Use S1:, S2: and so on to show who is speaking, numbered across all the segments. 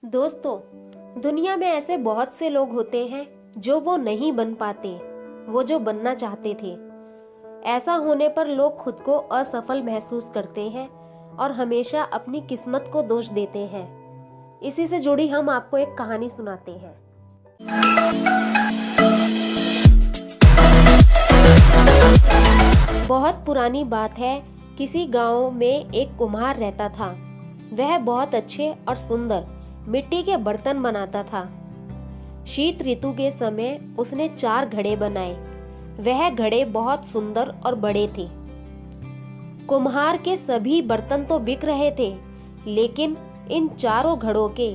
S1: दोस्तों, दुनिया में ऐसे बहुत से लोग होते हैं जो वो नहीं बन पाते, वो जो बनना चाहते थे। ऐसा होने पर लोग खुद को असफल महसूस करते हैं और हमेशा अपनी किस्मत को दोष देते हैं। इसी से जुड़ी हम आपको एक कहानी सुनाते हैं। बहुत पुरानी बात है। किसी गांव में एक कुम्हार रहता था। वह बहुत अच्छे और सुंदर मिट्टी के बर्तन बनाता था। शीत ऋतु के समय उसने 4 घड़े बनाए। वह घड़े बहुत सुंदर और बड़े थे। कुम्हार के सभी बर्तन तो बिक रहे थे, लेकिन इन चारों घड़ों के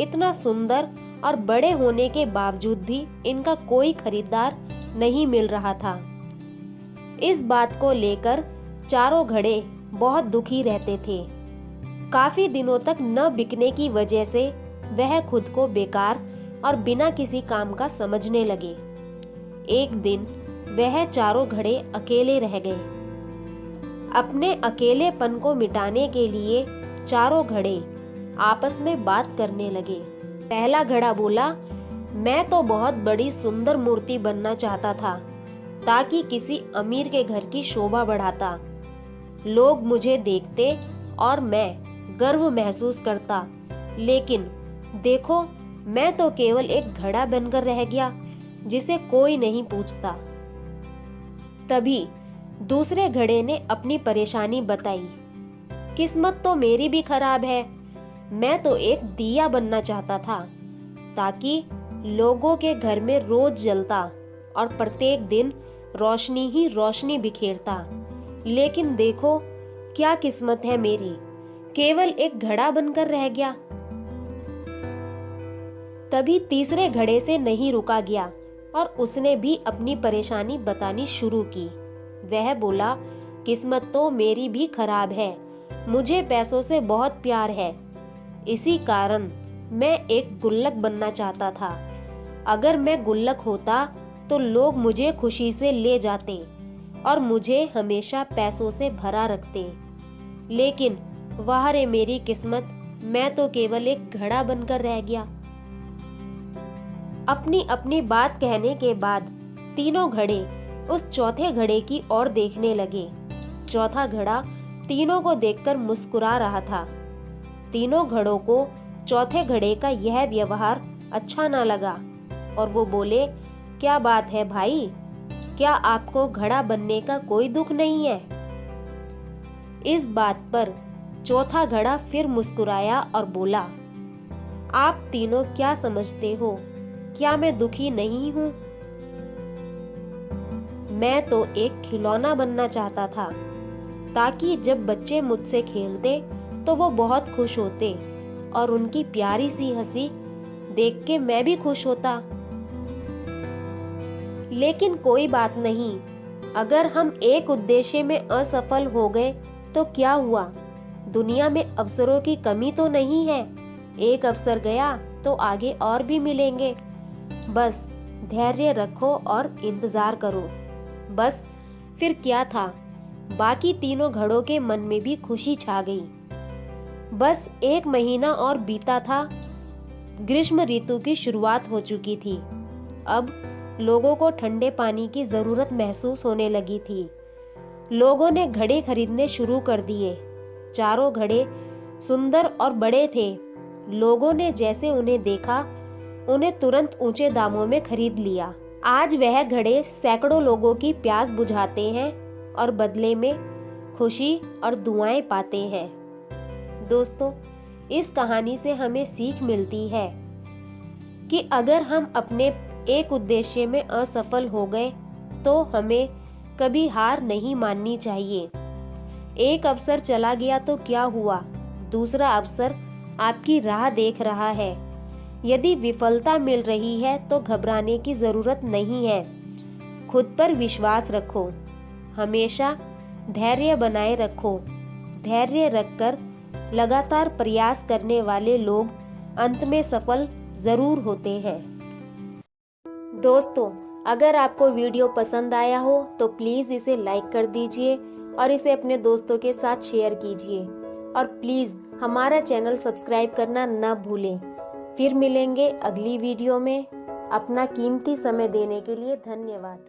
S1: इतना सुंदर और बड़े होने के बावजूद भी इनका कोई खरीदार नहीं मिल रहा था। इस बात को लेकर चारों घड़े बहुत दुखी रहते थे। काफी दिनों तक न बिकने की वजह से वह खुद को बेकार और बिना किसी काम का समझने लगे। एक दिन वह चारों घड़े अकेले रह गए। अपने अकेलेपन को मिटाने के लिए चारों घड़े आपस में बात करने लगे। पहला घड़ा बोला, मैं तो बहुत बड़ी सुंदर मूर्ति बनना चाहता था ताकि किसी अमीर के घर की शोभा बढ़ाता। लोग मुझे देखते और मैं गर्व महसूस करता, लेकिन देखो, मैं तो केवल एक घड़ा बनकर रह गया जिसे कोई नहीं पूछता। तभी दूसरे घड़े ने अपनी परेशानी बताई। किस्मत तो मेरी भी खराब है। मैं तो एक दिया बनना चाहता था ताकि लोगों के घर में रोज जलता और प्रत्येक दिन रोशनी ही रोशनी बिखेरता, लेकिन देखो क्या किस्मत है मेरी, केवल एक घड़ा बनकर रह गया। तभी तीसरे घड़े से नहीं रुका गया और उसने भी अपनी परेशानी बतानी शुरू की। वह बोला, किस्मत तो मेरी भी खराब है। मुझे पैसों से बहुत प्यार है। इसी कारण मैं एक गुल्लक बनना चाहता था। अगर मैं गुल्लक होता तो लोग मुझे खुशी से ले जाते और मुझे हमेशा पैसों से भरा रखते। लेकिन वाह रे मेरी किस्मत, मैं तो केवल एक घड़ा बनकर रह गया। अपनी अपनी बात कहने के बाद तीनों घड़े उस चौथे घड़े की ओर देखने लगे। चौथा घड़ा तीनों को देखकर मुस्कुरा रहा था। तीनों घड़ों को चौथे घड़े का यह व्यवहार अच्छा ना लगा और वो बोले, क्या बात है भाई, क्या आपको घड़ा बनने का कोई दुख नहीं है? इस बात पर चौथा घड़ा फिर मुस्कुराया और बोला, आप तीनों क्या समझते हो? क्या मैं दुखी नहीं हूँ? मैं तो एक खिलौना बनना चाहता था ताकि जब बच्चे मुझसे खेलते तो वो बहुत खुश होते और उनकी प्यारी सी हंसी देख के मैं भी खुश होता। लेकिन कोई बात नहीं, अगर हम एक उद्देश्य में असफल हो गए तो क्या हुआ? दुनिया में अवसरों की कमी तो नहीं है। एक अवसर गया तो आगे और भी मिलेंगे। बस धैर्य रखो और इंतजार करो। बस फिर क्या था, बाकी तीनों घड़ों के मन में भी खुशी छा गई। बस 1 महीना और बीता था। ग्रीष्म ऋतु की शुरुआत हो चुकी थी। अब लोगों को ठंडे पानी की जरूरत महसूस होने लगी थी। लोगों ने घड़े खरीदने शुरू कर दिए। चारों घड़े सुंदर और बड़े थे। लोगों ने जैसे उन्हें देखा, उन्हें तुरंत ऊंचे दामों में खरीद लिया। आज वह घड़े सैकड़ों लोगों की प्यास बुझाते हैं और बदले में खुशी और दुआएं पाते हैं। दोस्तों, इस कहानी से हमें सीख मिलती है कि अगर हम अपने एक उद्देश्य में असफल हो गए तो हमें कभी हार नहीं माननी चाहिए। एक अवसर चला गया तो क्या हुआ, दूसरा अवसर आपकी राह देख रहा है। यदि विफलता मिल रही है तो घबराने की जरूरत नहीं है। खुद पर विश्वास रखो, हमेशा धैर्य बनाए रखो। धैर्य रखकर लगातार प्रयास करने वाले लोग अंत में सफल जरूर होते हैं। दोस्तों, अगर आपको वीडियो पसंद आया हो तो प्लीज़ इसे लाइक कर दीजिए और इसे अपने दोस्तों के साथ शेयर कीजिए और प्लीज़ हमारा चैनल सब्सक्राइब करना न भूलें। फिर मिलेंगे अगली वीडियो में। अपना कीमती समय देने के लिए धन्यवाद।